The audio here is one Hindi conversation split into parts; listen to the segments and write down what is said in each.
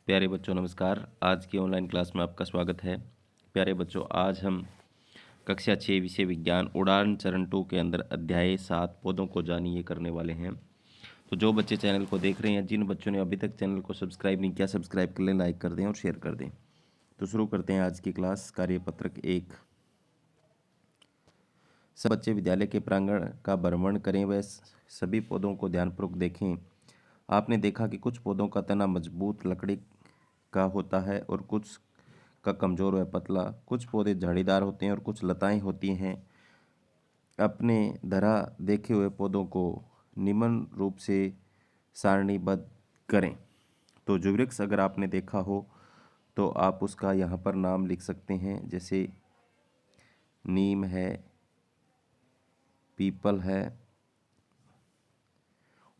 प्यारे बच्चों नमस्कार। आज की ऑनलाइन क्लास में आपका स्वागत है। प्यारे बच्चों, आज हम कक्षा 6 विषय विज्ञान उड़ान चरण 2 के अंदर अध्याय 7 पौधों को जानिए करने वाले हैं। तो जो बच्चे चैनल को देख रहे हैं, जिन बच्चों ने अभी तक चैनल को सब्सक्राइब नहीं किया, सब्सक्राइब कर लें, लाइक कर दें और शेयर कर दें। तो शुरू करते हैं आज की क्लास। कार्यपत्रक 1। सब बच्चे विद्यालय के प्रांगण का भ्रमण करें व सभी पौधों को ध्यानपूर्वक देखें। आपने देखा कि कुछ पौधों का तना मजबूत लकड़ी का होता है और कुछ का कमजोर व पतला। कुछ पौधे झाड़ीदार होते हैं और कुछ लताएं होती हैं। अपने द्वारा देखे हुए पौधों को निम्न रूप से सारणीबद्ध करें। तो जो वृक्ष अगर आपने देखा हो तो आप उसका यहाँ पर नाम लिख सकते हैं, जैसे नीम है, पीपल है।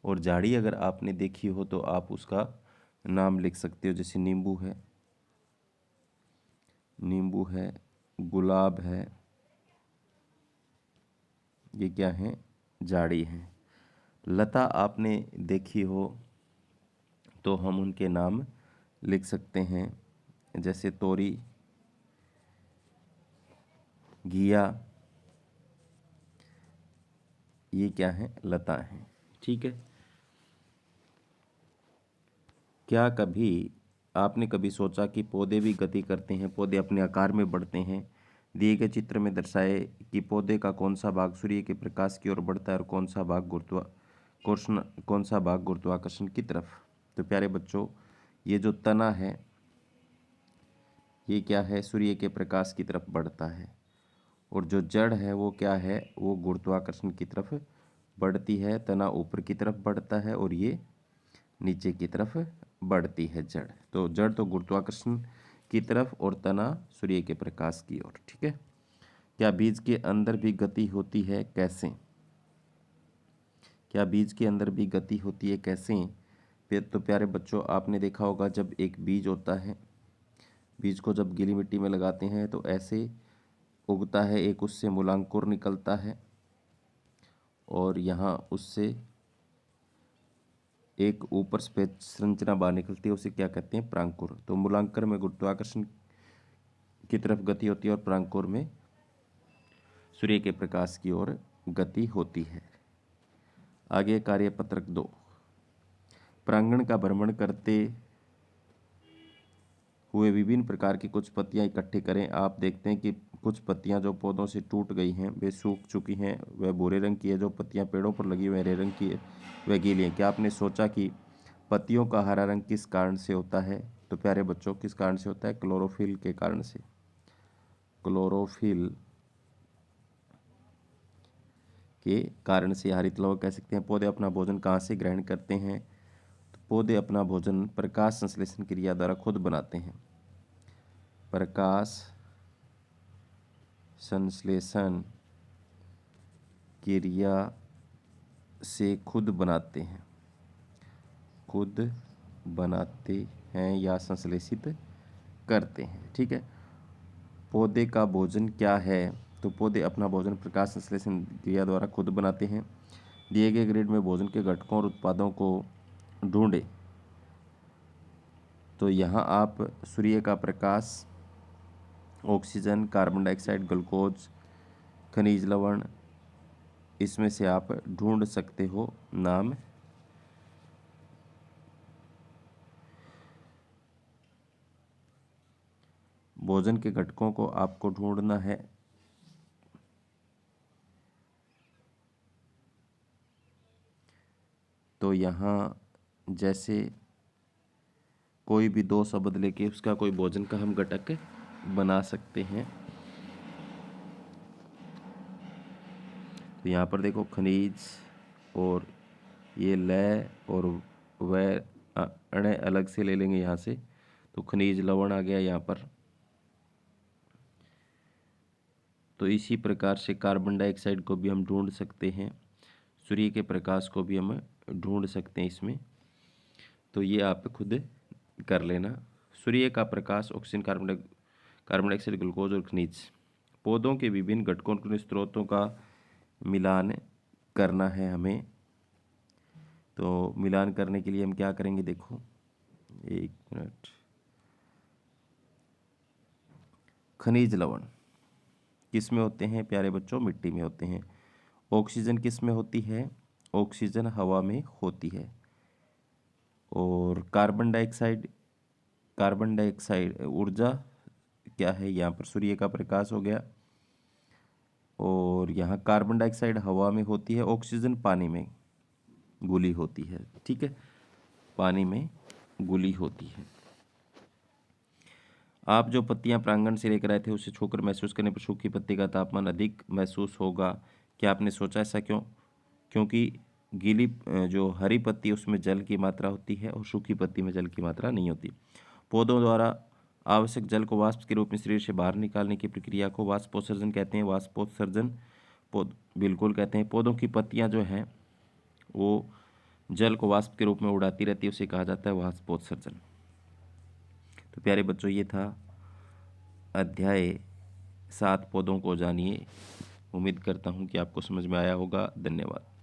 और झाड़ी अगर आपने देखी हो तो आप उसका नाम लिख सकते हो, जैसे नींबू है, गुलाब है। ये क्या है? झाड़ी है। लता आपने देखी हो तो हम उनके नाम लिख सकते हैं, जैसे तोरी, घिया। ये क्या है? लता है। ठीक है। क्या कभी आपने कभी सोचा कि पौधे भी गति करते हैं, पौधे अपने आकार में बढ़ते हैं? दिए गए चित्र में दर्शाए कि पौधे का कौन सा भाग सूर्य के प्रकाश की ओर बढ़ता है और कौन सा भाग गुरुत्वाकर्षण की तरफ। तो प्यारे बच्चों, ये जो तना है ये क्या है? सूर्य के प्रकाश की तरफ बढ़ता है। और जो जड़ है वो क्या है? वो गुरुत्वाकर्षण की तरफ बढ़ती है। तना ऊपर की तरफ बढ़ता है और ये नीचे की तरफ बढ़ती है जड़। तो जड़ तो गुरुत्वाकर्षण की तरफ और तना सूर्य के प्रकाश की ओर। ठीक है। क्या बीज के अंदर भी गति होती है? कैसे? क्या बीज के अंदर भी गति होती है? कैसे? तो प्यारे बच्चों, आपने देखा होगा जब एक बीज होता है, बीज को जब गीली मिट्टी में लगाते हैं तो ऐसे उगता है, एक उससे मूलांकुर निकलता है और यहाँ उससे एक ऊपर सफेद संरचना बाहर निकलती है, उसे क्या कहते हैं? प्रांकुर। तो मूलांकर में गुरुत्वाकर्षण की तरफ गति होती है और प्रांकुर में सूर्य के प्रकाश की ओर गति होती है। आगे कार्यपत्रक 2। प्रांगण का भ्रमण करते हुए विभिन्न प्रकार की कुछ पत्तियां इकट्ठी करें। आप देखते हैं कि कुछ पत्तियां जो पौधों से टूट गई हैं वे सूख चुकी हैं, वह भूरे रंग की है। जो पत्तियां पेड़ों पर लगी हुई हरे रंग की है, वह गीली हैं। क्या आपने सोचा कि पत्तियों का हरा रंग किस कारण से होता है? तो प्यारे बच्चों, किस कारण से होता है? क्लोरोफिल के कारण से। क्लोरोफिल के कारण से हरित लवण कह सकते हैं। पौधे अपना भोजन कहाँ से ग्रहण करते हैं? तो पौधे अपना भोजन प्रकाश संश्लेषण क्रिया द्वारा खुद बनाते हैं। प्रकाश संश्लेषण क्रिया से खुद बनाते हैं या संश्लेषित करते हैं। ठीक है। पौधे का भोजन क्या है? तो पौधे अपना भोजन प्रकाश संश्लेषण क्रिया द्वारा खुद बनाते हैं। दिए गए ग्रिड में भोजन के घटकों और उत्पादों को ढूंढें। तो यहाँ आप सूर्य का प्रकाश, ऑक्सीजन, कार्बन डाइऑक्साइड, ग्लूकोज, खनिज लवण, इसमें से आप ढूंढ सकते हो नाम। भोजन के घटकों को आपको ढूंढना है। तो यहाँ जैसे कोई भी दो शब्द लेके उसका कोई भोजन का हम घटक बना सकते हैं। तो यहाँ पर देखो खनिज और ये लय और वह अण अलग से ले लेंगे यहाँ से। तो खनिज लवण आ गया यहाँ पर। तो इसी प्रकार से कार्बन डाइऑक्साइड को भी हम ढूंढ सकते हैं, सूर्य के प्रकाश को भी हम ढूंढ सकते हैं इसमें। तो ये आप खुद कर लेना। सूर्य का प्रकाश, ऑक्सीजन, कार्बन डाइऑक्साइड, ग्लूकोज और खनिज। पौधों के विभिन्न घटकों के स्रोतों का मिलान करना है हमें। तो मिलान करने के लिए हम क्या करेंगे? देखो, एक मिनट। खनिज लवण किस में होते हैं प्यारे बच्चों? मिट्टी में होते हैं। ऑक्सीजन किस में होती है? ऑक्सीजन हवा में होती है। और कार्बन डाइऑक्साइड ऊर्जा क्या है? यहाँ पर सूर्य का प्रकाश हो गया। और यहाँ कार्बन डाइऑक्साइड हवा में होती है, ऑक्सीजन पानी में घुली होती है। ठीक है, पानी में घुली होती है। आप जो पत्तियां प्रांगण से लेकर आए थे उसे छूकर महसूस करने पर सूखी पत्ती का तापमान अधिक महसूस होगा। क्या आपने सोचा ऐसा क्यों? क्योंकि गीली जो हरी पत्ती उसमें जल की मात्रा होती है और सूखी पत्ती में जल की मात्रा नहीं होती। पौधों द्वारा आवश्यक जल को वाष्प के रूप में शरीर से बाहर निकालने की प्रक्रिया को वाष्पोत्सर्जन कहते हैं। वाष्पोत्सर्जन बिल्कुल कहते हैं। पौधों की पत्तियां जो हैं वो जल को वाष्प के रूप में उड़ाती रहती है, उसे कहा जाता है वाष्पोत्सर्जन। तो प्यारे बच्चों, ये था अध्याय 7 पौधों को जानिए। उम्मीद करता हूँ कि आपको समझ में आया होगा। धन्यवाद।